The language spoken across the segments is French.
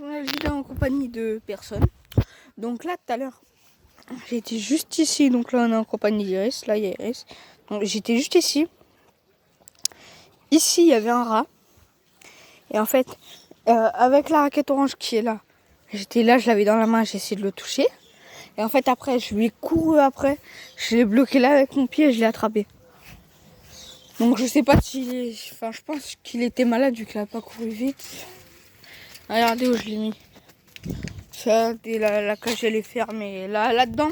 la vidéo en compagnie de personnes. Donc là, tout à l'heure, j'étais juste ici. Donc là, on est en compagnie d'Iris. Là, il y a Iris. Donc j'étais juste ici. Ici, il y avait un rat. Et en fait, avec la raquette orange qui est là, j'étais là, je l'avais dans la main, j'ai essayé de le toucher. Et en fait, après, je lui ai couru après. Je l'ai bloqué là avec mon pied et je l'ai attrapé. Donc je sais pas s'il est... Enfin, je pense qu'il était malade vu qu'il n'a pas couru vite. Regardez où je l'ai mis. Ça, la cage elle est fermée. Là-dedans,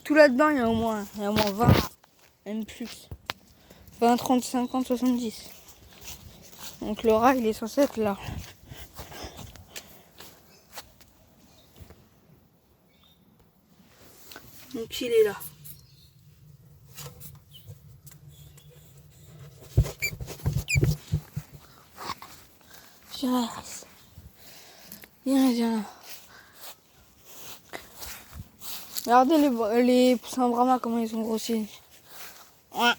tout là-dedans, il y a au moins 20, même plus. 20, 30, 50, 70. Donc le rat, il est censé être là. Donc il est là. Viens, viens. Regardez les poussins Brahma, comment ils sont grossis. Ouais.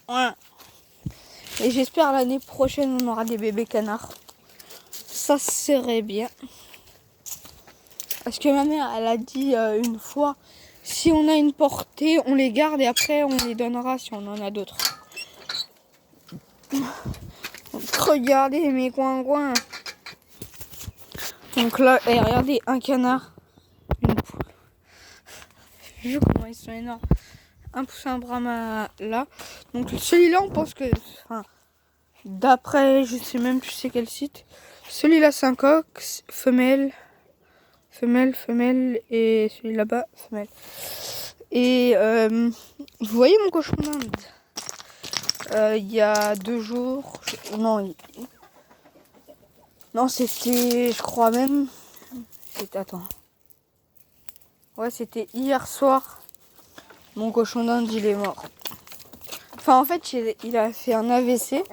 Et j'espère l'année prochaine, on aura des bébés canards. Ça serait bien. Parce que ma mère, elle a dit une fois, si on a une portée, on les garde et après on les donnera si on en a d'autres. Donc regardez mes coins. Donc là, regardez, un canard, une poule. Vu comment ils sont énormes. Un poussin Brahma là. Donc celui-là, on pense que... Enfin, d'après, je sais même plus c'est quel site. Celui-là, c'est un coq, femelle, et celui là-bas, femelle. Et vous voyez mon cochon d'Inde il y a 2 jours... Non, c'était, je crois même... Attends. Ouais, c'était hier soir. Mon cochon d'Inde, il est mort. Enfin, en fait, il a fait un AVC.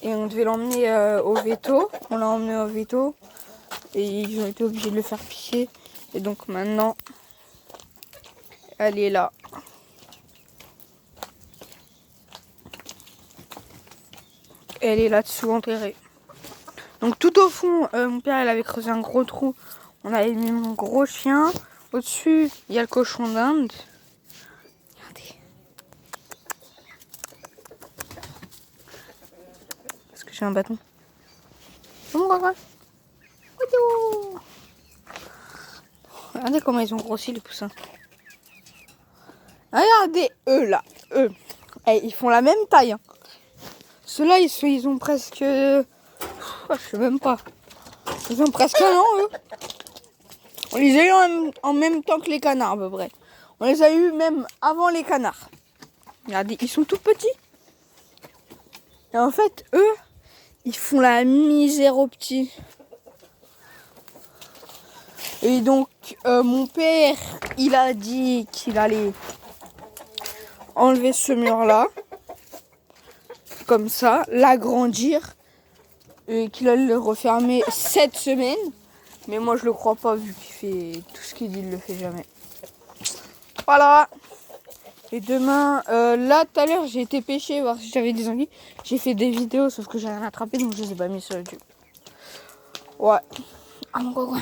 Et on devait l'emmener au veto. On l'a emmené au veto. Et ils ont été obligés de le faire piquer. Et donc maintenant, elle est là. Elle est là-dessous enterrée. Donc tout au fond, mon père il avait creusé un gros trou. On avait mis mon gros chien. Au-dessus, il y a le cochon d'Inde. Regardez. Est-ce que j'ai un bâton? Regardez comment ils ont grossi les poussins. Regardez eux là. Eux. Ils font la même taille. Hein. Ceux-là, ils ont presque... je sais même pas. Ils ont presque un an, eux. On les a eu en même temps que les canards, à peu près. On les a eu même avant les canards. Regardez, ils sont tout petits. Et en fait, eux, ils font la misère aux petits. Et donc, mon père, il a dit qu'il allait enlever ce mur-là. Comme ça, l'agrandir. Et qu'il allait le refermer cette semaine. Mais moi, je le crois pas, vu qu'il fait tout ce qu'il dit, il le fait jamais. Voilà. Et demain, là, tout à l'heure, j'ai été pêcher, voir si j'avais des anguilles. J'ai fait des vidéos, sauf que j'ai rien attrapé, donc je les ai pas mis sur YouTube. Ouais. Ah, mon coco.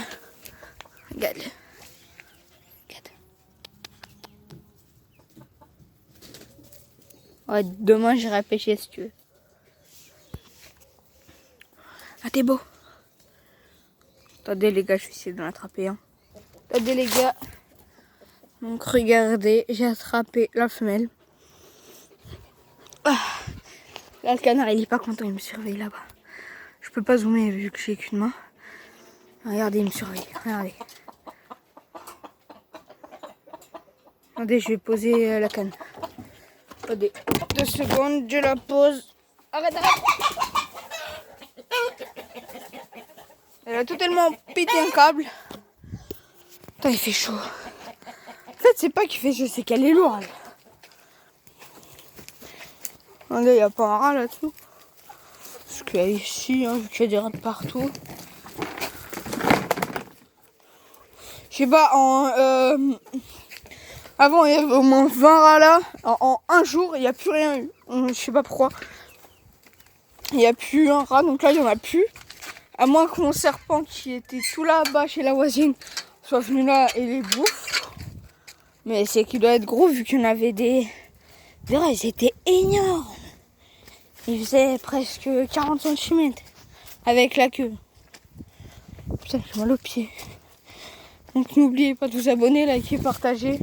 Regarde. Ouais, demain, j'irai pêcher, si tu veux. Ah, t'es beau. Attendez, les gars, je vais essayer d'en attraper un. Attendez, les gars. Donc, regardez, j'ai attrapé la femelle. Ah. Là, le canard, il est pas content, il me surveille là-bas. Je peux pas zoomer vu que j'ai qu'une main. Regardez, il me surveille. Regardez. Attendez, je vais poser la canne. Attendez, 2 secondes, je la pose. Arrête. Elle a totalement pété un câble. Putain, il fait chaud. En fait, c'est pas qu'il fait chaud, c'est qu'elle est lourde. Regardez, il n'y a pas un rat là-dessous. Parce qu'il y a ici, vu qu'il y a des rats de partout. Je sais pas, avant il y avait au moins 20 rats là. En un jour, il n'y a plus rien eu. Je sais pas pourquoi. Il n'y a plus un rat, donc là il n'y en a plus. À moins que mon serpent qui était tout là-bas chez la voisine soit venu là et les bouffe. Mais c'est qu'il doit être gros vu qu'il y en avait des... D'ailleurs, ils étaient énormes. Ils faisaient presque 40 cm avec la queue. Putain, j'ai mal aux pieds. Donc n'oubliez pas de vous abonner, liker, partager.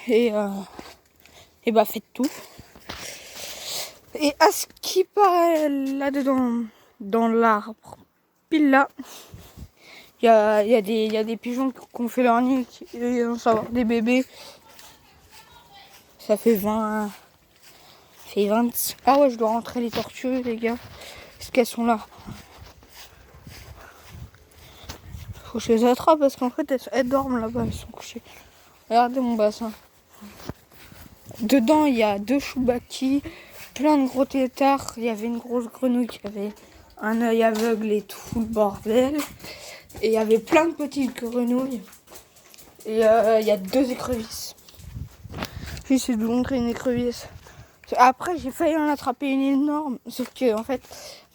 Et bah faites tout. Et à ce qui paraît là-dedans, dans l'arbre, pile là, il y a des pigeons qui ont fait leur nid, et on va avoir des bébés. Ça fait 20. Fait 20. Ah ouais, je dois rentrer les tortues, les gars. Parce qu'elles sont là. Faut que je les attrape parce qu'en fait, elles dorment là-bas, elles sont couchées. Regardez mon bassin. Dedans, il y a 2 choubakis, plein de gros têtards. Il y avait une grosse grenouille qui avait un œil aveugle et tout le bordel. Et il y avait plein de petites grenouilles. Et il y a 2 écrevisses. J'essaie de vous montrer une écrevisse. Après, j'ai failli en attraper une énorme. Sauf que, en fait,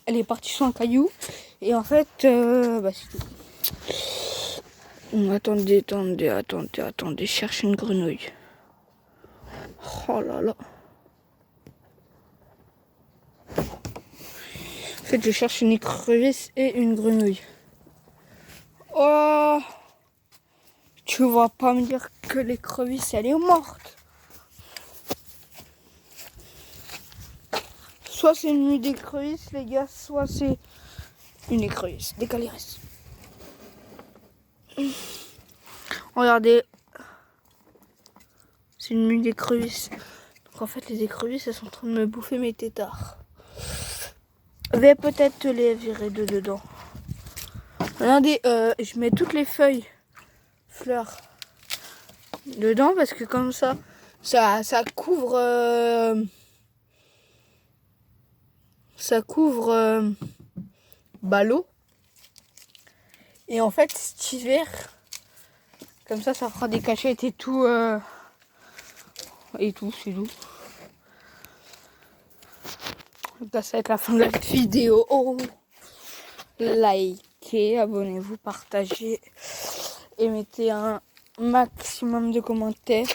elle est partie sur un caillou. Et en fait, bah c'est tout. Attendez, je cherche une grenouille. Oh là là. En fait, je cherche une écrevisse et une grenouille. Oh, tu vas pas me dire que l'écrevisse, elle est morte. Soit c'est une nuit d'écrevisse, les gars, soit c'est une écrevisse. Des calérès. Regardez. C'est une nuit d'écrevisses. Donc en fait, les écrevisses, elles sont en train de me bouffer mes têtards. Je vais peut-être les virer de dedans. Regardez, je mets toutes les feuilles, fleurs, dedans parce que comme ça couvre... l'eau. Et en fait, cet hiver, comme ça fera des cachettes et tout. Et tout, c'est tout. Là, ça va être la fin de la vidéo. Oh. Likez, abonnez-vous, partagez et mettez un maximum de commentaires.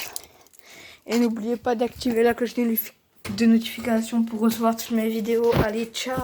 Et n'oubliez pas d'activer la cloche de notification pour recevoir toutes mes vidéos. Allez, ciao!